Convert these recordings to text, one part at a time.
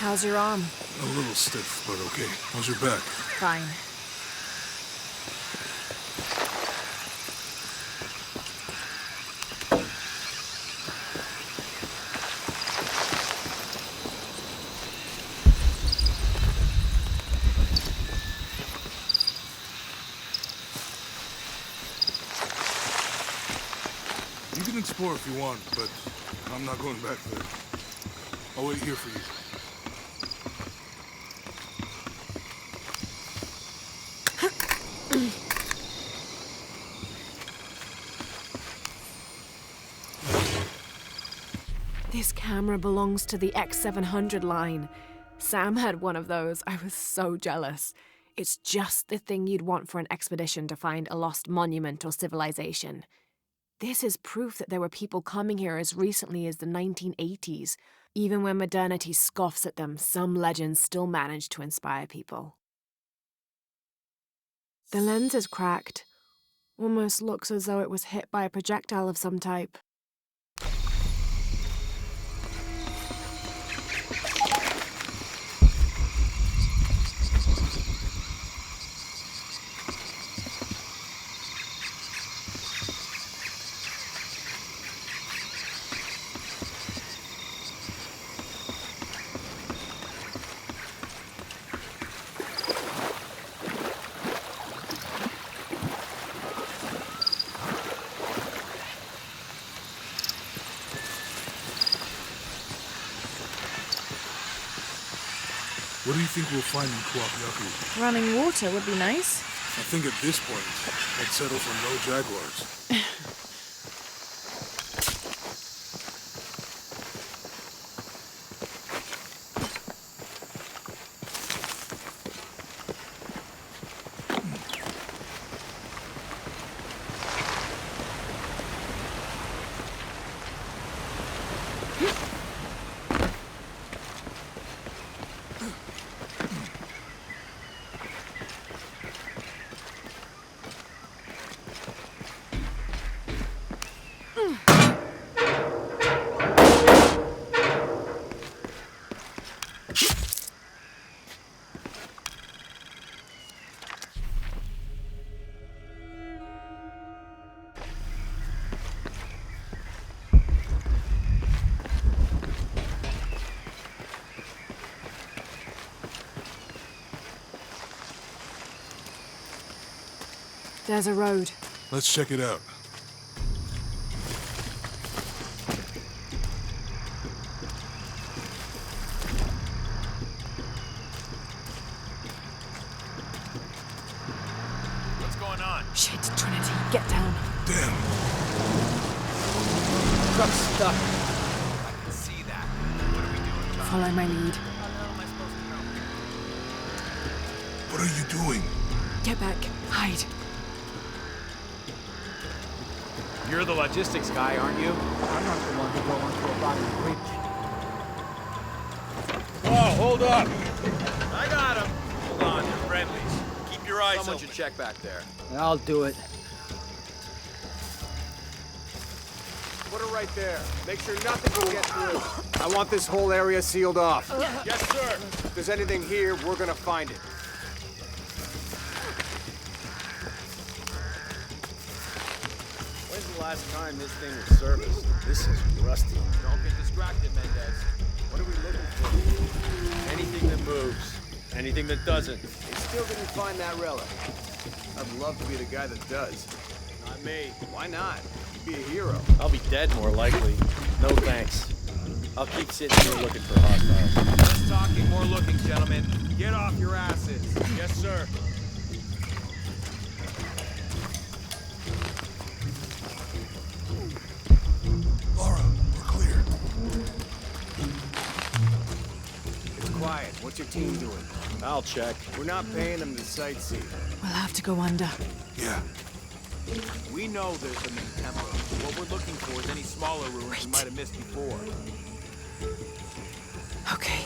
How's your arm? A little stiff, but okay. How's your back? Fine. You can explore if you want, but I'm not going back there. I'll wait here for you. This camera belongs to the X700 line. Sam had one of those. I was so jealous. It's just the thing you'd want for an expedition to find a lost monument or civilization. This is proof that there were people coming here as recently as the 1980s. Even when modernity scoffs at them, some legends still manage to inspire people. The lens is cracked. Almost looks as though it was hit by a projectile of some type. What do you think we'll find in Kuapiaku? Running water would be nice. I think at this point, I'd settle for no jaguars. There's a road. Let's check it out. What's going on? Shit, Trinity, get down. Damn. Truck's stuck. I can see that. What are we doing about it? Follow my lead. How the hell am I supposed to know? What are you doing? Get back. Hide. You're the logistics guy, aren't you? I'm not the one who go onto a bottom bridge. Whoa, hold up! I got him! Hold on, they're friendlies. Keep your eyes open. Someone should check back there. I'll do it. Put her right there. Make sure nothing can get through. I want this whole area sealed off. Yes, sir! If there's anything here, we're gonna find it. When's the last time this thing was serviced? This is rusty. Don't get distracted, Mendez. What are we looking for? Anything that moves. Anything that doesn't. They still didn't find that relic. I'd love to be the guy that does. Not me. Why not? You'd be a hero. I'll be dead more likely. No thanks. I'll keep sitting here looking for hostiles. Less talking, more looking, gentlemen. Get off your asses. Yes, sir. Lara, we're clear. It's quiet. What's your team doing? I'll check. We're not paying them to sightsee. We'll have to go under. Yeah. We know there's the main temple. What we're looking for is any smaller ruins we might have missed before. Okay.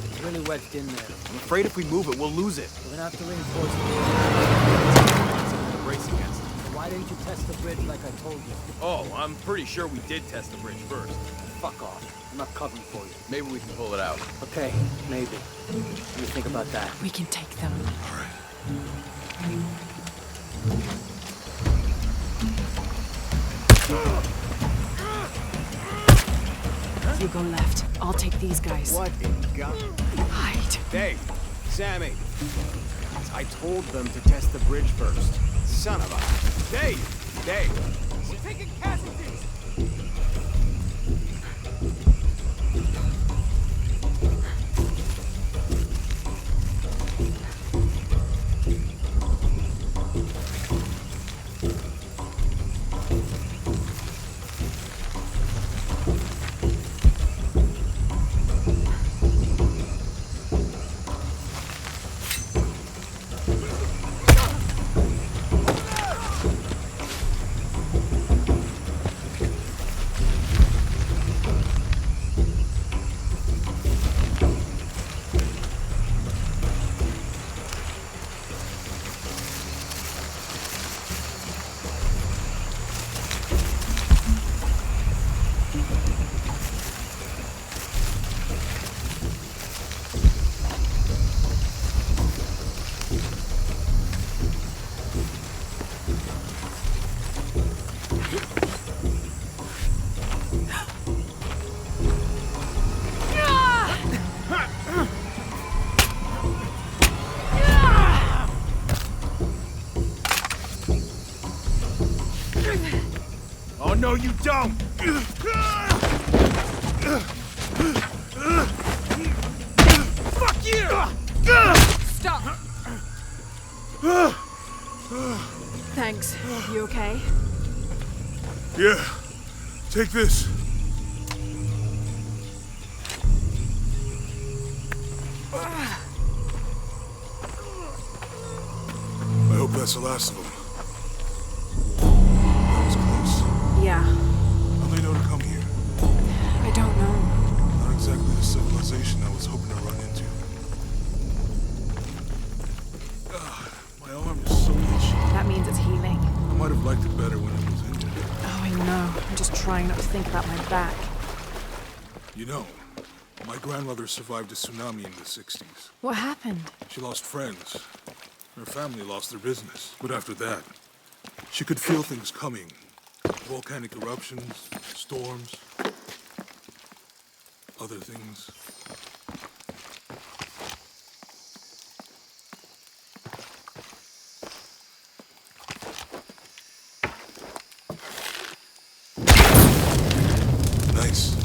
It's really wedged in there. I'm afraid if we move it, we'll lose it. We're gonna have to reinforce it. Something to brace against. Why Why didn't you test the bridge like I told you? Oh, I'm pretty sure we did test the bridge first. Fuck off. I'm not covering for you. Maybe we can pull it out. Okay, maybe. Let me think about that. We can take them. All right. You go left. I'll take these guys. What in God? Hide. Dave, Sammy. I told them to test the bridge first. Son of a... Dave! Dave! We're taking casualties! Oh, no, you don't! Fuck you! Stop! Thanks. You okay? Yeah. Take this. I hope that's the last of them. That was close. Yeah. How'd they know to come here? I don't know. Not exactly the civilization I was hoping to run into. My arm is so itchy. That means it's healing. I might have liked it better when it was injured. Oh, I know. I'm just trying not to think about my back. You know, my grandmother survived a tsunami in the 60s. What happened? She lost friends. Her family lost their business. But after that, she could feel things coming. Volcanic eruptions, storms, other things. Nice.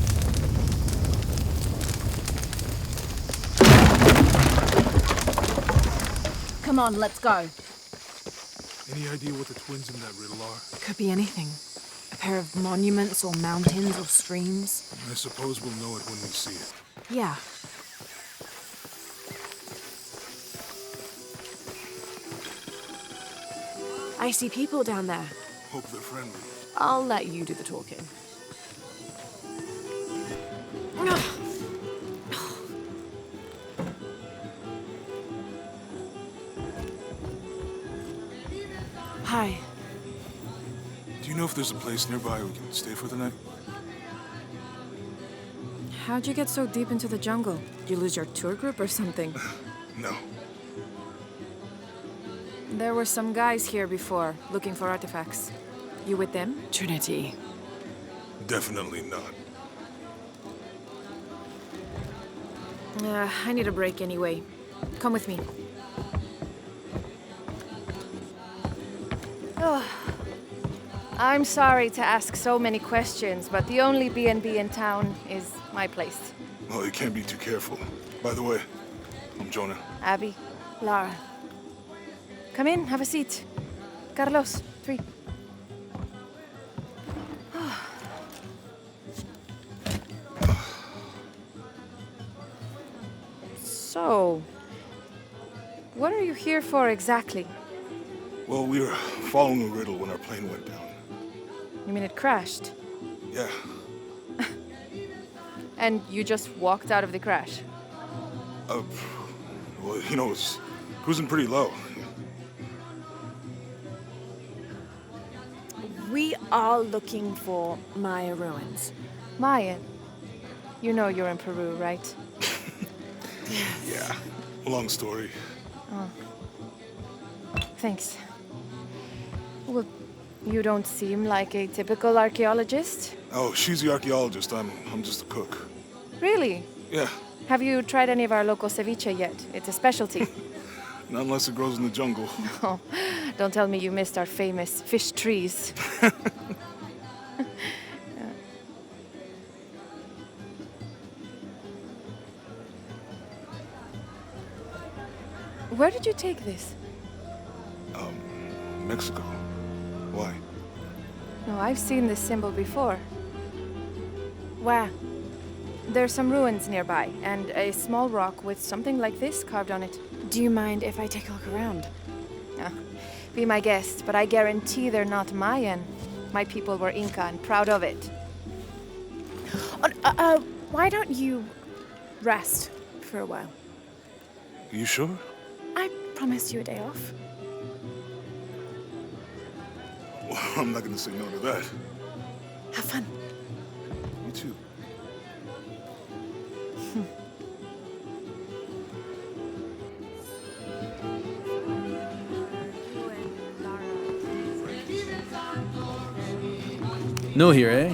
Come on, let's go. Any idea what the twins in that riddle are? Could be anything. A pair of monuments or mountains or streams. I suppose we'll know it when we see it. Yeah. I see people down there. Hope they're friendly. I'll let you do the talking. Hi. Do you know if there's a place nearby we can stay for the night? How'd you get so deep into the jungle? You lose your tour group or something? No. There were some guys here before, looking for artifacts. You with them? Trinity. Definitely not. I need a break anyway. Come with me. I'm sorry to ask so many questions, but the only B&B in town is my place. Well, you can't be too careful. By the way, I'm Jonah. Abby, Lara. Come in, have a seat. Carlos, 3. So, what are you here for exactly? Well, we were following a riddle when our plane went down. You mean it crashed? Yeah. And you just walked out of the crash? Well, you know, it's cruising pretty low. are looking for Maya ruins. Mayan. You know you're in Peru, right? Yeah. Long story. Thanks. Well, you don't seem like a typical archaeologist. Oh, she's the archaeologist. I'm just a cook. Really? Yeah. Have you tried any of our local ceviche yet? It's a specialty. Not unless it grows in the jungle. Oh, don't tell me you missed our famous fish trees. Where did you take this? Mexico. Why? Oh, I've seen this symbol before. Where? There's some ruins nearby, and a small rock with something like this carved on it. Do you mind if I take a look around? Ah, be my guest, but I guarantee they're not Mayan. My people were Inca and proud of it. Why don't you rest for a while? You sure? I promised you a day off. Well, I'm not gonna say no to that. Have fun. You too. New here, eh?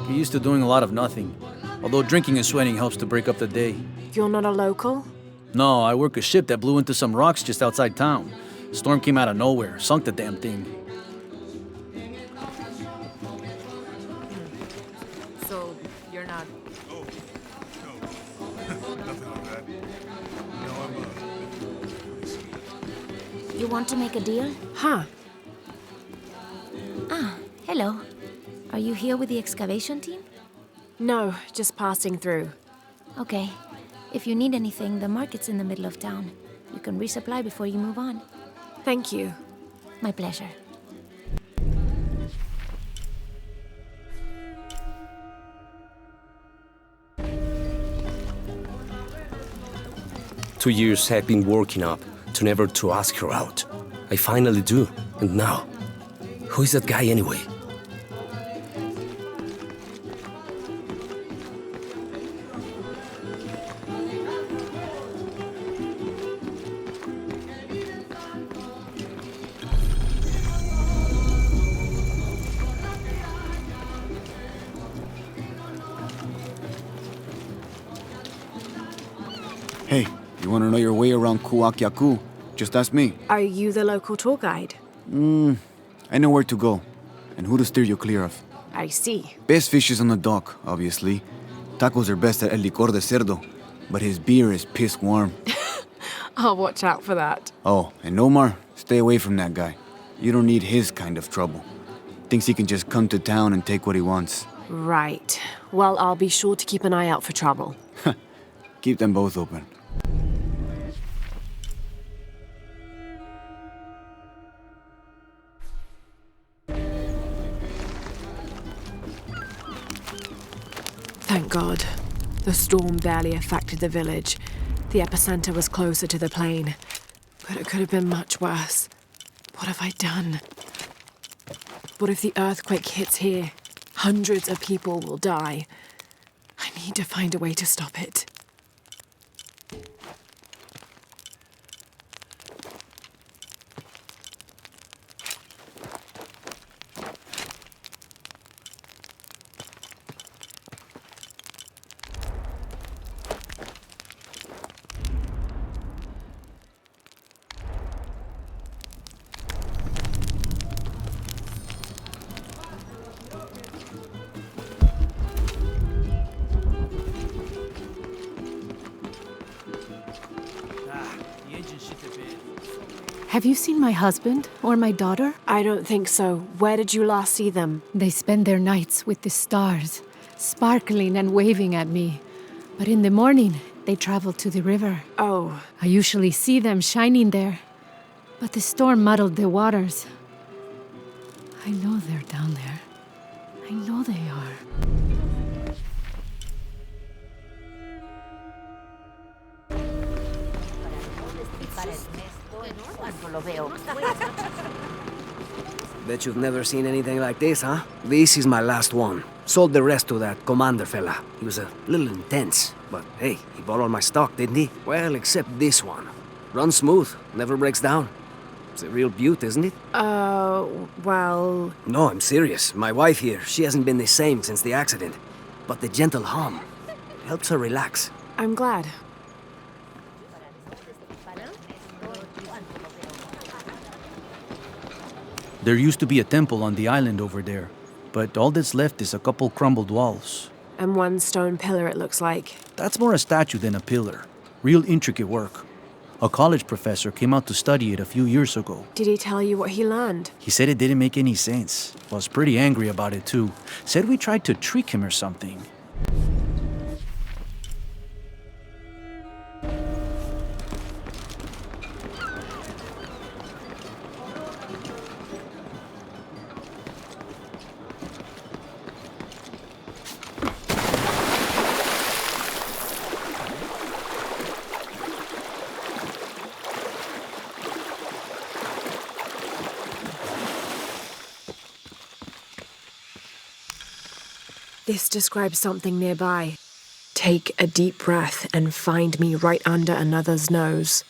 Get used to doing a lot of nothing. Although drinking and sweating helps to break up the day. You're not a local? No, I work a ship that blew into some rocks just outside town. Storm came out of nowhere, sunk the damn thing. So, you're not... Oh, no. Nothing like that. No, You want to make a deal? Huh. Ah, hello. Are you here with the excavation team? No, just passing through. Okay. If you need anything, the market's in the middle of town. You can resupply before you move on. Thank you. My pleasure. Two years I've been working up to never to ask her out. I finally do, and now, who is that guy anyway? Hey, you want to know your way around Kuakyaku? Just ask me. Are you the local tour guide? I know where to go, and who to steer you clear of. I see. Best fish is on the dock, obviously. Tacos are best at El Licor de Cerdo, but his beer is piss warm. I'll watch out for that. Oh, and Omar, stay away from that guy. You don't need his kind of trouble. Thinks he can just come to town and take what he wants. Right. Well, I'll be sure to keep an eye out for trouble. Keep them both open. Thank God. The storm barely affected the village. The epicenter was closer to the plain. But it could have been much worse. What have I done? What if the earthquake hits here? Hundreds of people will die. I need to find a way to stop it. Have you seen my husband or my daughter? I don't think so. Where did you last see them? They spend their nights with the stars, sparkling and waving at me. But in the morning, they travel to the river. Oh. I usually see them shining there. But the storm muddled the waters. I know they're down there. I know they are. Bet you've never seen anything like this, huh? This is my last one. Sold the rest to that commander fella. He was a little intense, but hey, he bought all my stock, didn't he? Well, except this one. Runs smooth, never breaks down. It's a real beaut, isn't it? Well... No, I'm serious. My wife here, she hasn't been the same since the accident. But the gentle hum helps her relax. I'm glad. There used to be a temple on the island over there, but all that's left is a couple crumbled walls. And one stone pillar, it looks like. That's more a statue than a pillar. Real intricate work. A college professor came out to study it a few years ago. Did he tell you what he learned? He said it didn't make any sense. Was pretty angry about it too. Said we tried to trick him or something. This describes something nearby. Take a deep breath and find me right under another's nose.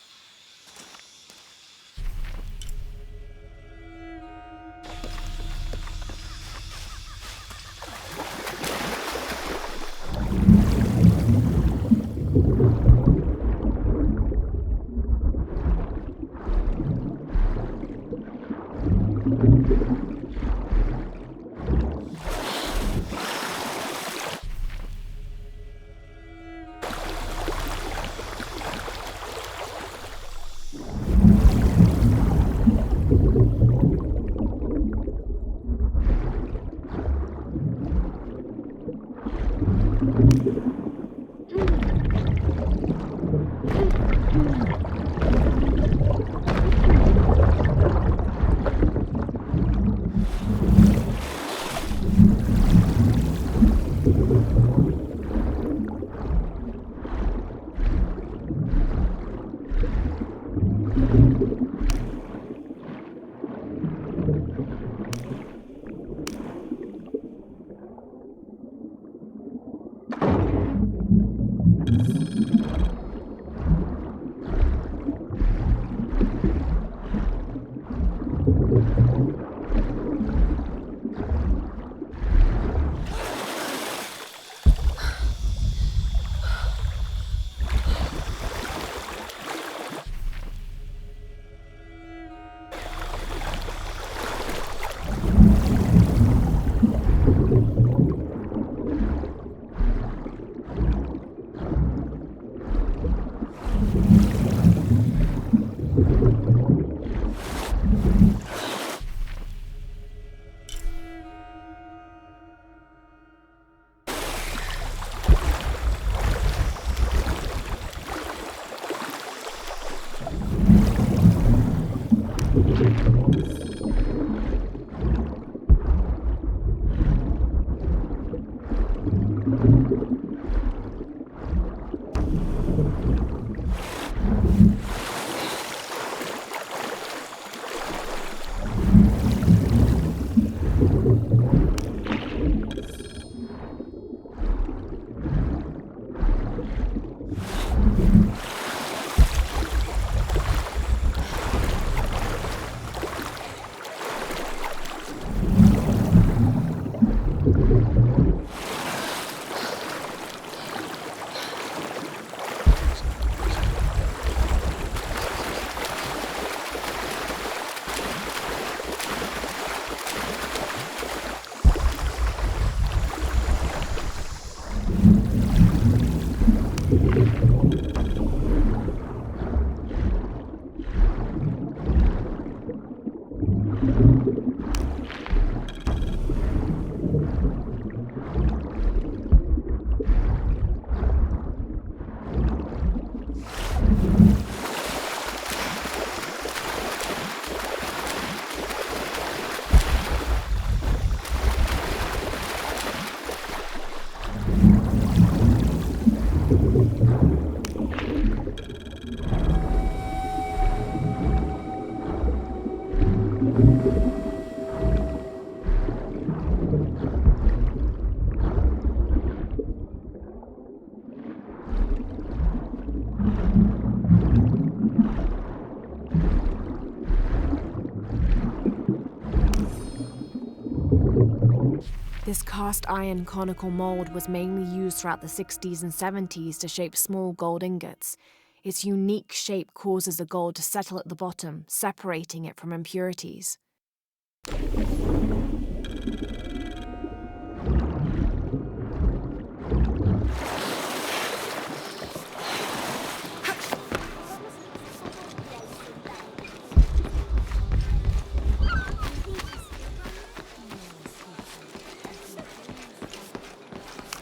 This cast iron conical mold was mainly used throughout the 60s and 70s to shape small gold ingots. Its unique shape causes the gold to settle at the bottom, separating it from impurities.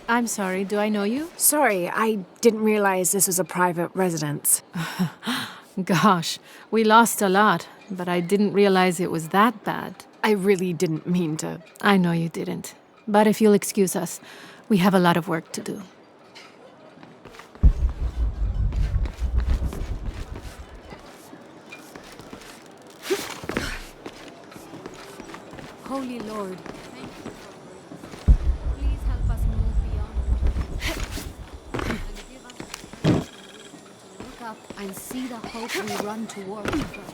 I'm sorry, do I know you? Sorry, I didn't realize this was a private residence. Gosh, we lost a lot, but I didn't realize it was that bad. I really didn't mean to. I know you didn't. But if you'll excuse us, we have a lot of work to do. Holy Lord, thank you. Please help us move beyond. And give us the courage to look up and see the hope we run toward first.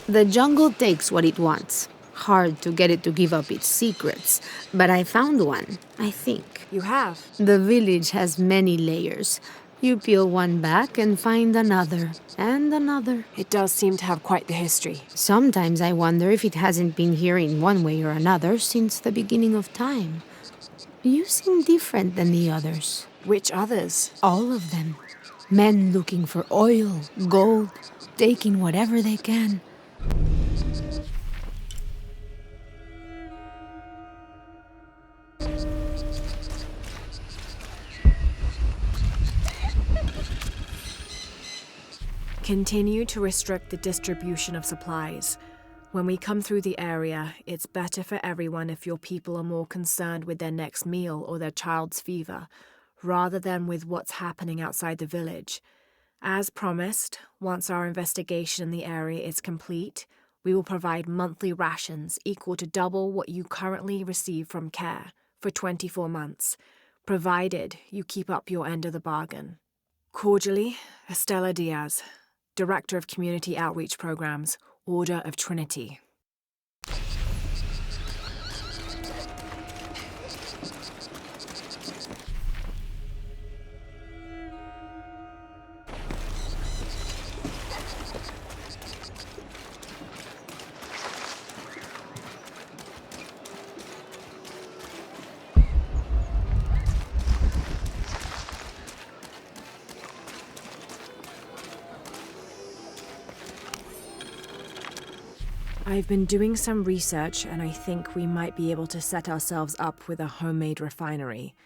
The jungle takes what it wants. Hard to get it to give up its secrets, but I found one, I think. You have? The village has many layers. You peel one back and find another, and another. It does seem to have quite the history. Sometimes I wonder if it hasn't been here in one way or another since the beginning of time. You seem different than the others. Which others? All of them. Men looking for oil, gold, taking whatever they can. Continue to restrict the distribution of supplies. When we come through the area, it's better for everyone if your people are more concerned with their next meal or their child's fever, rather than with what's happening outside the village. As promised, once our investigation in the area is complete, we will provide monthly rations equal to double what you currently receive from care for 24 months, provided you keep up your end of the bargain. Cordially, Estella Diaz, Director of Community Outreach Programs, Order of Trinity. I've been doing some research, and I think we might be able to set ourselves up with a homemade refinery.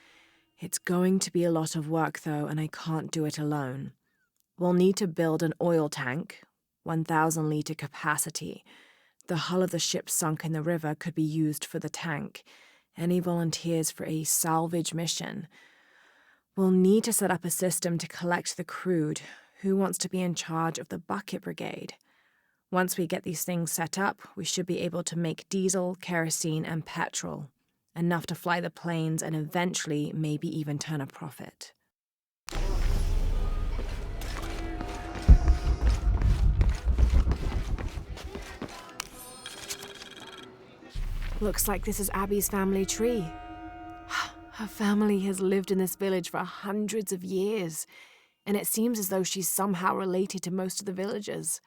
It's going to be a lot of work, though, and I can't do it alone. We'll need to build an oil tank, 1,000-liter capacity. The hull of the ship sunk in the river could be used for the tank. Any volunteers for a salvage mission? We'll need to set up a system to collect the crude. Who wants to be in charge of the bucket brigade? Once we get these things set up, we should be able to make diesel, kerosene, and petrol. Enough to fly the planes and eventually maybe even turn a profit. Looks like this is Abby's family tree. Her family has lived in this village for hundreds of years, and it seems as though she's somehow related to most of the villagers.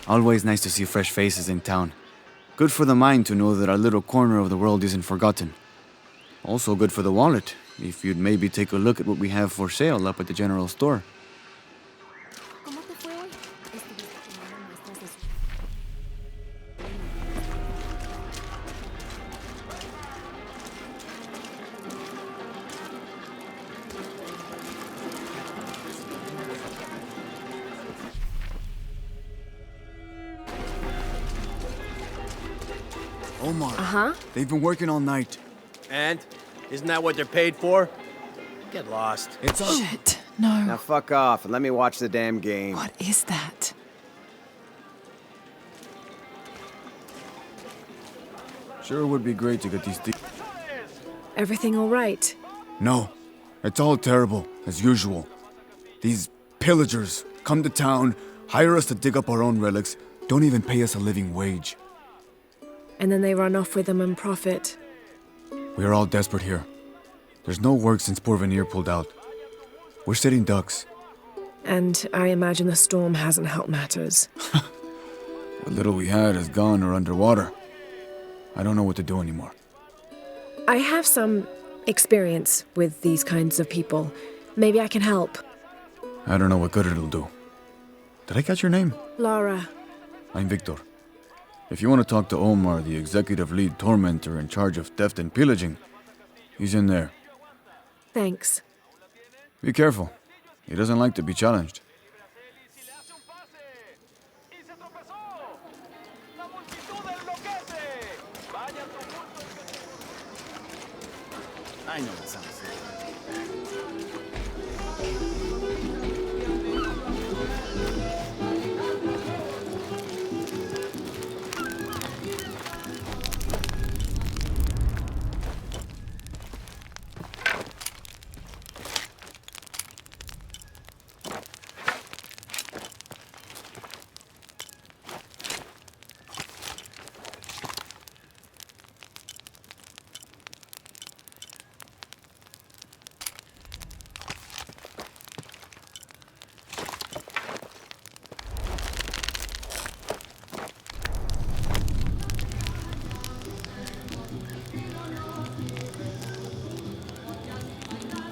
Always nice to see fresh faces in town. Good for the mind to know that our little corner of the world isn't forgotten. Also good for the wallet, if you'd maybe take a look at what we have for sale up at the general store. Omar, they've been working all night. And? Isn't that what they're paid for? Get lost. It's all... Shit. No. Now fuck off and let me watch the damn game. What is that? Sure would be great to get these things. Everything all right? No, it's all terrible, as usual. These pillagers come to town, hire us to dig up our own relics, don't even pay us a living wage. And then they run off with them and profit. We are all desperate here. There's no work since Porvenir pulled out. We're sitting ducks. And I imagine the storm hasn't helped matters. What little we had is gone or underwater. I don't know what to do anymore. I have some experience with these kinds of people. Maybe I can help. I don't know what good it'll do. Did I catch your name? Lara. I'm Victor. If you want to talk to Omar, the executive lead tormentor in charge of theft and pillaging, he's in there. Thanks. Be careful. He doesn't like to be challenged. I know it sounds silly.